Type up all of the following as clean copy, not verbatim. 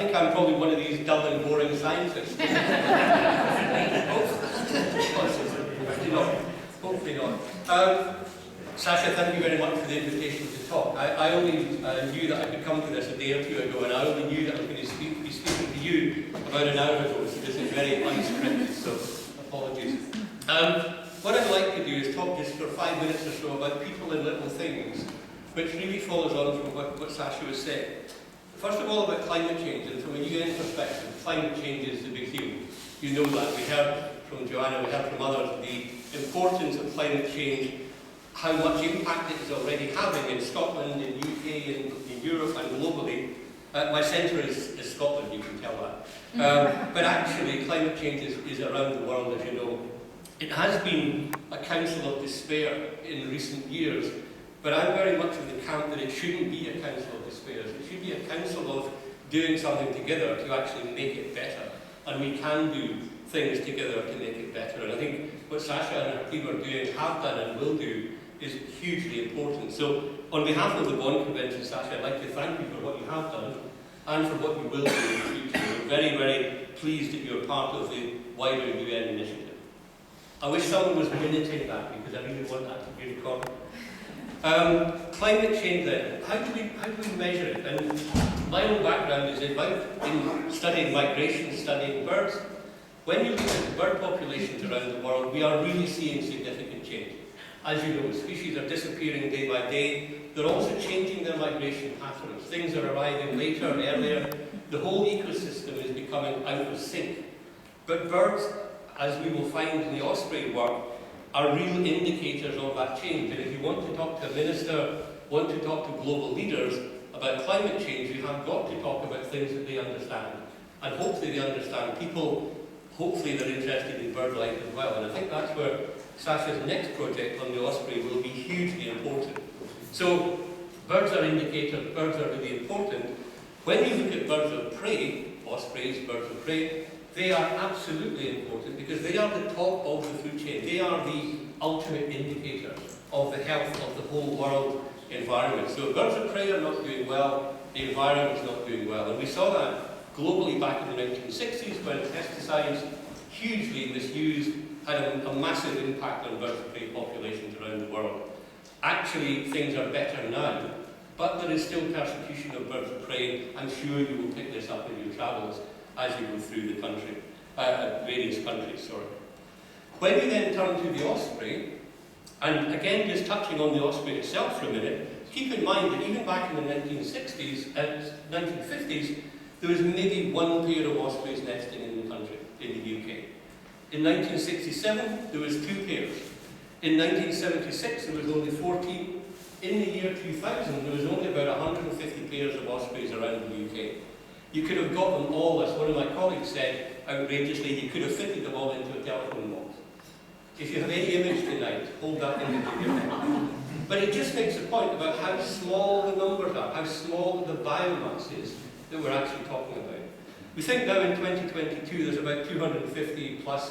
think I'm probably one of these dull and boring scientists. Hopefully not. Hopefully not. Sasha, thank you very much for the invitation to talk. I only knew that I could come to this a day or two ago, and I only knew that I was going to be speaking to you about an hour ago, so this is very unscripted, so apologies. What I'd like to do is talk just for 5 minutes or so about people and little things, which really follows on from what Sasha was saying. First of all, about climate change, and from a UN perspective, climate change is the big deal. You know that. We heard from Joanna, we heard from others, the importance of climate change, how much impact it is already having in Scotland, in UK, in Europe and globally. My centre is Scotland, you can tell that. But actually, climate change is around the world, as you know. It has been a council of despair in recent years, but I'm very much in the camp that it shouldn't be a council of despair. It should be a council of doing something together to actually make it better. And we can do things together to make it better. And I think what Sasha and her team are doing, have done and will do, is hugely important. So on behalf of the Bonn Convention, Sasha, I'd like to thank you for what you have done and for what you will do in the future. We're very, very pleased that you're part of the wider UN initiative. I wish someone was minuting that, because I really want that to be recorded. Climate change then, how do we measure it? And my own background is in studying migration, studying birds. When you look at the bird populations around the world, we are really seeing significant change. As you know, species are disappearing day by day. They're also changing their migration patterns. Things are arriving later, earlier. The whole ecosystem is becoming out of sync. But birds, as we will find in the Osprey work, are real indicators of that change. And if you want to talk to a minister, want to talk to global leaders about climate change, you have got to talk about things that they understand. And hopefully they understand people, hopefully they're interested in bird life as well. And I think that's where Sasha's next project on the Osprey will be hugely important. So, birds are indicators, birds are really important. When you look at birds of prey, ospreys, birds of prey, they are absolutely important because they are the top of the food chain. They are the ultimate indicator of the health of the whole world environment. So if birds of prey are not doing well, the environment is not doing well. And we saw that globally back in the 1960s when pesticides, hugely misused, had a massive impact on birds of prey populations around the world. Actually, things are better now, but there is still persecution of birds of prey. I'm sure you will pick this up in your travels as you go through the country, various countries, sorry. When we then turn to the osprey, and again just touching on the osprey itself for a minute, keep in mind that even back in the 1960s and 1950s, there was maybe one pair of ospreys nesting in the country, in the UK. In 1967, there was 2 pairs. In 1976, there was only 14. In the year 2000, there was only about 150 pairs of ospreys around the UK. You could have got them all, as one of my colleagues said, outrageously, you could have fitted them all into a telephone box. If you have any image tonight, hold that image in your head. But it just makes a point about how small the numbers are, how small the biomass is that we're actually talking about. We think now in 2022 there's about 250 plus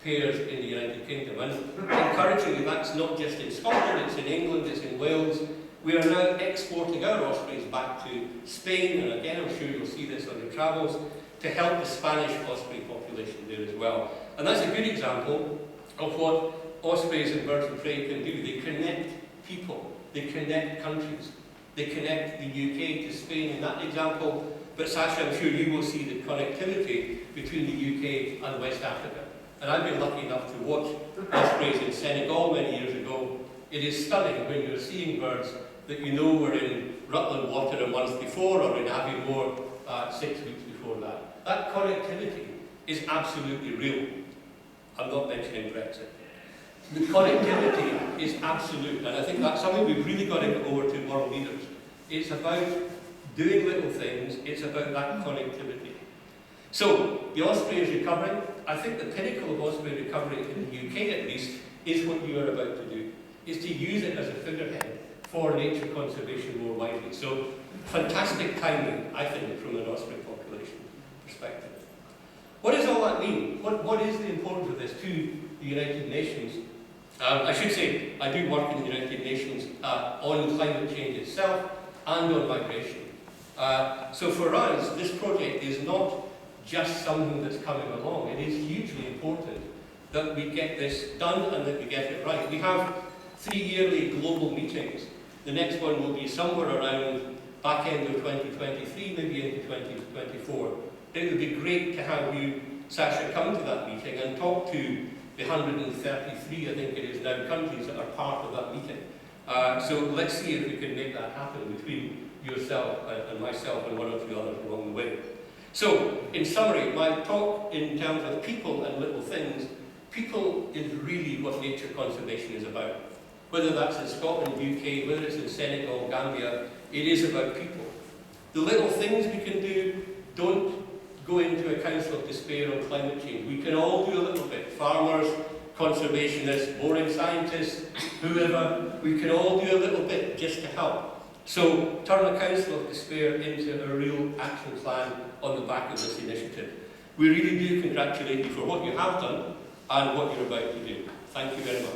pairs in the United Kingdom. And encouragingly, that's not just in Scotland, it's in England, it's in Wales. We are now exporting our ospreys back to Spain, and again I'm sure you'll see this on your travels, to help the Spanish osprey population there as well. And that's a good example of what ospreys and birds of prey can do. They connect people, they connect countries, they connect the UK to Spain in that example. But Sasha, I'm sure you will see the connectivity between the UK and West Africa. And I've been lucky enough to watch ospreys in Senegal many years ago. It is stunning when you're seeing birds that you know were in Rutland Water a month before or in Aviemore 6 weeks before that. That connectivity is absolutely real. I'm not mentioning Brexit. The connectivity is absolute, and I think that's something we've really got to get over to world leaders. It's about doing little things, it's about that connectivity. So, the osprey is recovering. I think the pinnacle of osprey recovery in the UK at least is what you are about to do, is to use it as a figurehead for nature conservation more widely. So, fantastic timing, I think, from an osprey population perspective. What does all that mean? What is the importance of this to the United Nations? I should say, I do work in the United Nations on climate change itself and on migration. So for us, this project is just something that's coming along. It is hugely important that we get this done and that we get it right. We have 3 yearly global meetings. The next one will be somewhere around back end of 2023, maybe into 2024. It would be great to have you, Sasha, come to that meeting and talk to the 133, I think it is now, countries that are part of that meeting. So let's see if we can make that happen between yourself and myself and 1 or 2 others along the way. So, in summary, my talk in terms of people and little things, people is really what nature conservation is about. Whether that's in Scotland, UK, whether it's in Senegal, Gambia, it is about people. The little things we can do, don't go into a council of despair on climate change. We can all do a little bit. Farmers, conservationists, boring scientists, whoever, we can all do a little bit just to help. So turn a council of despair into a real action plan on the back of this initiative. We really do congratulate you for what you have done and what you're about to do. Thank you very much.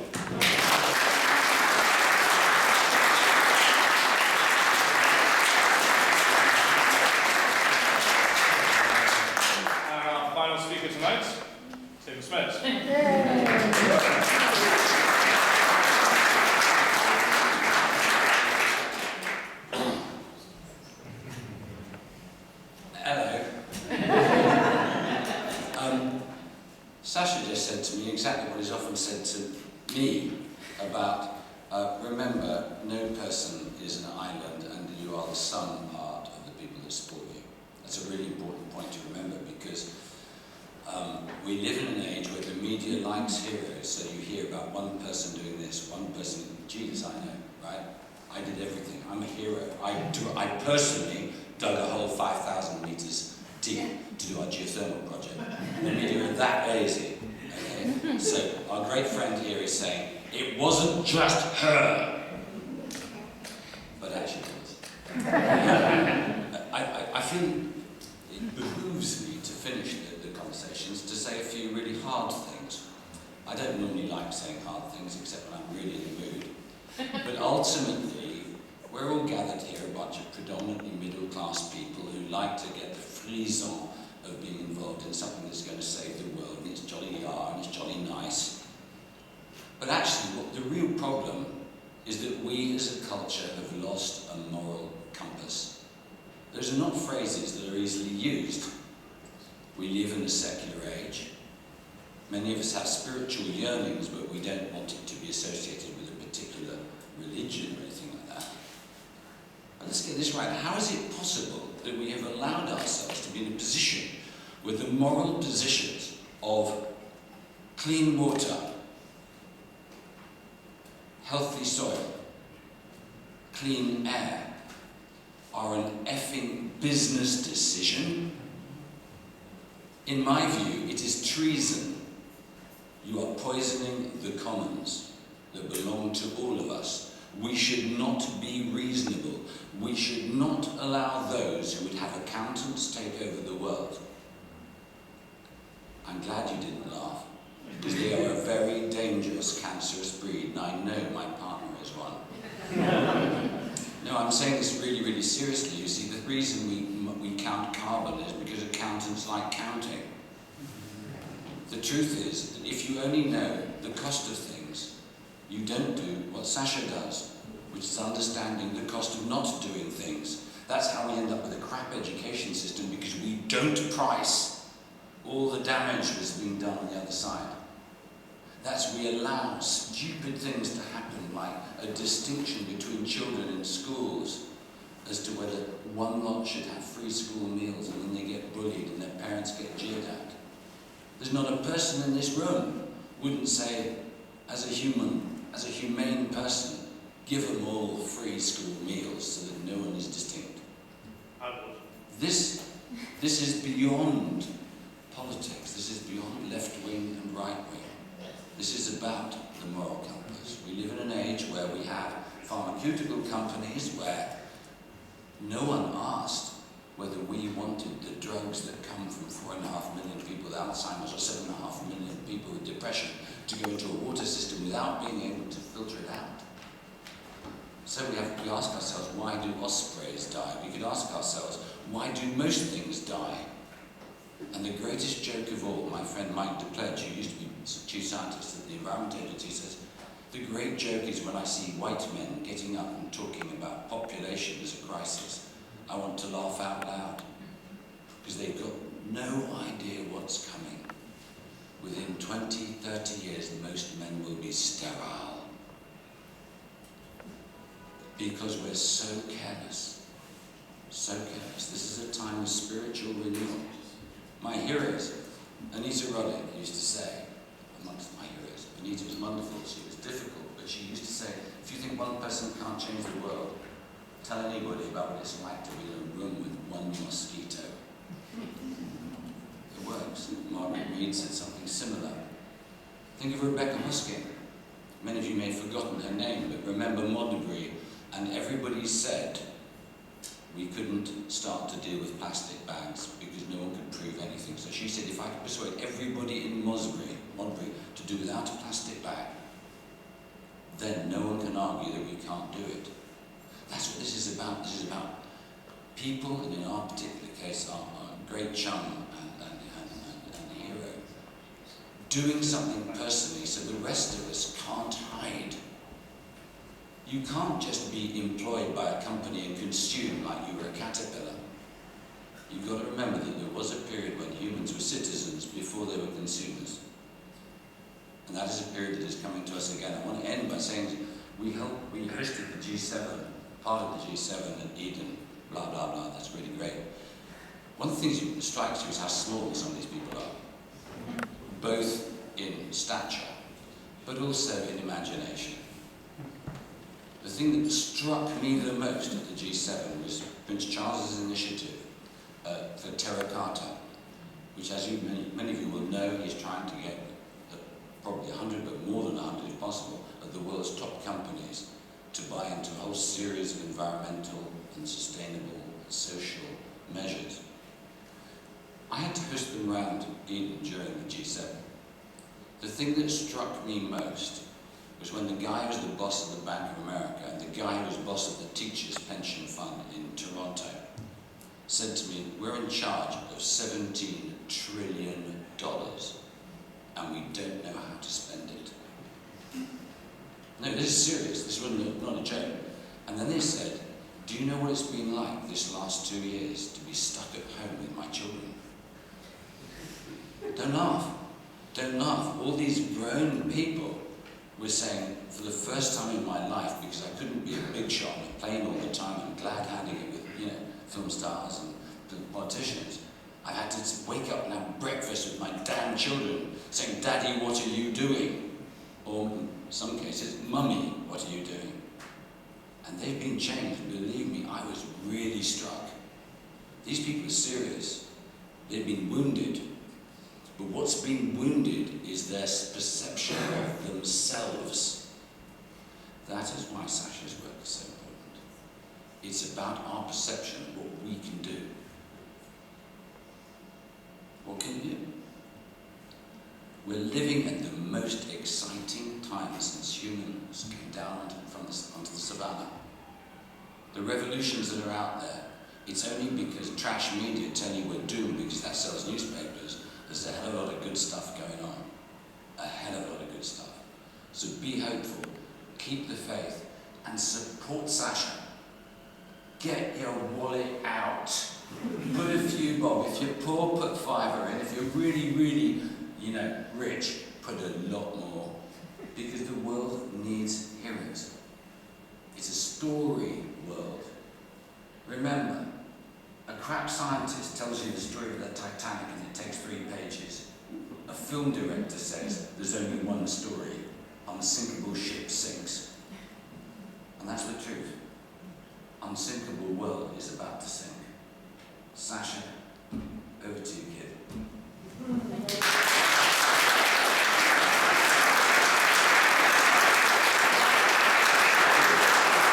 Speaker tonight, Tim Smith. Hello. Sasha just said to me exactly what he's often said to me about, remember, no person is an island and you are the sum part of the people that support you. That's a really important point to remember because we live in an age where the media likes heroes, so you hear about one person doing this, one person, Jesus, I know, right? I did everything, I'm a hero. I personally dug a hole 5,000 meters deep to do our geothermal project. The media are that lazy, okay? So our great friend here is saying, it wasn't just her, but actually it was. I feel it behooves me to finish the conversations to say a few really hard things. I don't normally like saying hard things except when I'm really in the mood. But ultimately, we're all gathered here, a bunch of predominantly middle-class people who like to get the frisson of being involved in something that's going to save the world, and it's jolly yar, and it's jolly nice. But actually, what the real problem is that we as a culture have lost a moral compass. Those are not phrases that are easily used. We live in a secular age. Many of us have spiritual yearnings, but we don't want it to be associated with a particular religion or anything like that. But let's get this right. How is it possible that we have allowed ourselves to be in a position where the moral positions of clean water, healthy soil, clean air, are an effing business decision? In my view, it is treason. You are poisoning the commons that belong to all of us. We should not be reasonable. We should not allow those who would have accountants take over the world. I'm glad you didn't laugh, because they are a very dangerous, cancerous breed, and I know my partner is one. No, I'm saying this really, really seriously. You see, the reason we count carbon is because accountants like counting. The truth is that if you only know the cost of things, you don't do what Sasha does, which is understanding the cost of not doing things. That's how we end up with a crap education system, because we don't price all the damage that's being done on the other side. That's we allow stupid things to happen, like a distinction between children in schools as to whether one lot should have free school meals and then they get bullied and their parents get jeered at. There's not a person in this room wouldn't say, as a humane person, give them all free school meals so that no one is distinct. This is beyond politics. This is beyond left wing and right wing. This is about the moral compass. We live in an age where we have pharmaceutical companies where no one asked whether we wanted the drugs that come from 4.5 million people with Alzheimer's or 7.5 million people with depression to go into a water system without being able to filter it out. So we ask ourselves, why do ospreys die? We could ask ourselves, why do most things die? And the greatest joke of all, my friend Mike DePledge, who used to be chief scientist at the Environment Agency, says, the great joke is when I see white men getting up and talking about population as a crisis. I want to laugh out loud, because they've got no idea what's coming. Within 20, 30 years, most men will be sterile. Because we're so careless. So careless. This is a time of spiritual renewal. My heroes, Anita Roddick used to say, amongst my heroes, Anita was wonderful, she was difficult, but she used to say, if you think one person can't change the world, tell anybody about what it's like to be in a room with one mosquito. It works. Margaret Mead said something similar. Think of Rebecca Hosking. Many of you may have forgotten her name, but remember Modbury, and everybody said we couldn't start to deal with plastic bags because no one could prove anything. So she said, if I could persuade everybody in Modbury to do without a plastic bag, then no one can argue that we can't do it. That's what this is about. This is about people, and in our particular case, our great chum and hero, doing something personally so the rest of us can't hide. You can't just be employed by a company and consume like you were a caterpillar. You've got to remember that there was a period when humans were citizens before they were consumers. And that is a period that is coming to us again. I want to end by saying we hosted the G7, part of the G7 at Eden, blah, blah, blah. That's really great. One of the things that strikes you is how small some of these people are, both in stature, but also in imagination. The thing that struck me the most at the G7 was Prince Charles's initiative for terracotta, which, as many of you will know, he's trying to get probably 100, but more than 100 if possible, of the world's top companies to buy into a whole series of environmental and sustainable social measures. I had to host them around Eden during the G7. The thing that struck me most was when the guy who was the boss of the Bank of America and the guy who was boss of the Teachers' Pension Fund in Toronto said to me, we're in charge of $17 trillion and we don't know how to spend it. No, this is serious. This wasn't not a joke. And then they said, do you know what it's been like this last 2 years to be stuck at home with my children? Don't laugh. Don't laugh. All these grown people were saying, for the first time in my life, because I couldn't be a big shot on a plane all the time and glad-handing it with, film stars and politicians, I had to wake up and have breakfast with my damn children, saying, Daddy, what are you doing? Or in some cases, Mummy, what are you doing? And they've been changed. Believe me, I was really struck. These people are serious. They've been wounded. But what's been wounded is their perception of themselves. That is why Sasha's work is so important. It's about our perception of what we can do. What can we do? We're living at the most exciting time since humans came down onto the savannah. The revolutions that are out there, it's only because trash media tell you we're doomed because that sells newspapers. There's a hell of a lot of good stuff going on. A hell of a lot of good stuff. So be hopeful, keep the faith, and support Sasha. Get your wallet out. Put a few bob. If you're poor, put $5 in. If you're really, really, rich, put a lot more. Because the world needs heroes. It's a story world. Remember, a crap scientist tells you the story of the Titanic and it takes 3 pages. A film director says there's only one story. Unsinkable ship sinks. And that's the truth. Unsinkable world is about to sink. Sasha,